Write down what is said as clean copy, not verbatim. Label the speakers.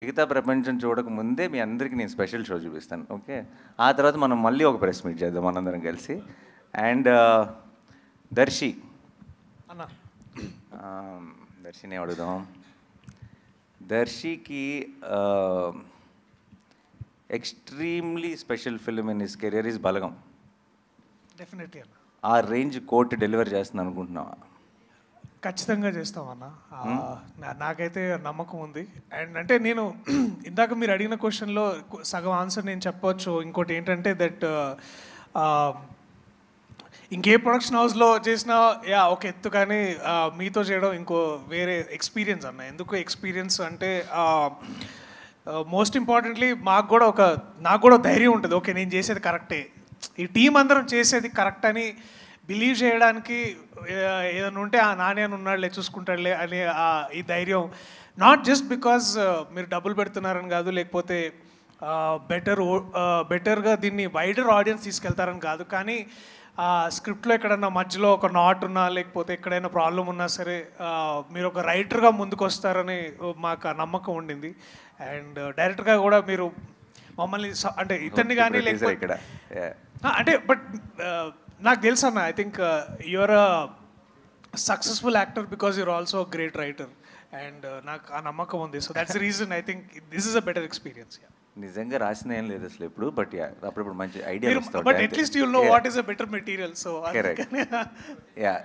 Speaker 1: మిగతా ప్రపంచం చూడక ముందే మీ అందరికీ నేను స్పెషల్ షో చూపిస్తాను, ఓకే? ఆ తర్వాత మనం మళ్ళీ ఒక ప్రెస్ మీట్ చేద్దాం మనందరం కలిసి. అండ్ దర్శి
Speaker 2: అన్న,
Speaker 1: దర్శిని అడుగుదాం. దర్శికి extremely special film in his career is Balagam.
Speaker 2: Definitely అన్న.
Speaker 1: ఆ రేంజ్ కోట్ డెలివర్ చేస్తుంది అనుకుంటున్నావా?
Speaker 2: ఖచ్చితంగా చేస్తామన్న. నాకైతే నమ్మకం ఉంది. అండ్ అంటే నేను ఇందాక మీరు అడిగిన క్వశ్చన్లో సగం ఆన్సర్ నేను చెప్పవచ్చు. ఇంకోటి ఏంటంటే దట్ ఇంకే ప్రొడక్షన్ హౌస్లో చేసినా ఒక ఎత్తు, కానీ మీతో చేయడం ఇంకో వేరే ఎక్స్పీరియన్స్ అన్న. ఎందుకు ఎక్స్పీరియన్స్ అంటే మోస్ట్ ఇంపార్టెంట్లీ నాకు కూడా ధైర్యం ఉంటుంది. ఓకే, నేను చేసేది కరెక్టే, ఈ టీం అందరం చేసేది కరెక్ట్ అని బిలీవ్ చేయడానికి ఏదైనా ఉంటే ఆ నాని అని ఉన్నాడులే, చూసుకుంటాడులే అనే ఈ ధైర్యం. నాట్ జస్ట్ బికాజ్ మీరు డబ్బులు పెడుతున్నారని కాదు, లేకపోతే బెటర్గా దీన్ని వైడర్ ఆడియన్స్ తీసుకెళ్తారని కాదు, కానీ స్క్రిప్ట్లో ఎక్కడన్నా మధ్యలో ఒక నాట్ ఉన్నా, లేకపోతే ఎక్కడైనా ప్రాబ్లం ఉన్నా సరే మీరు ఒక రైటర్గా ముందుకు వస్తారని మాకు నమ్మకం ఉండింది. అండ్ డైరెక్టర్గా కూడా మీరు మమ్మల్ని అంటే ఇతన్ని కానీ లేకపోతే అంటే బట్ నాకు తెలుసు అన్న, I think your a successful actor because your also great writer. And నాకు ఆ నమ్మకం ఉంది. So that's the reason I think this is a better experience.
Speaker 1: నిజంగా రాసిన ఏం లేదు అసలు ఎప్పుడు, బట్ అప్పుడప్పుడు మంచి idea.
Speaker 2: But at least you know what is a better material. So
Speaker 1: yeah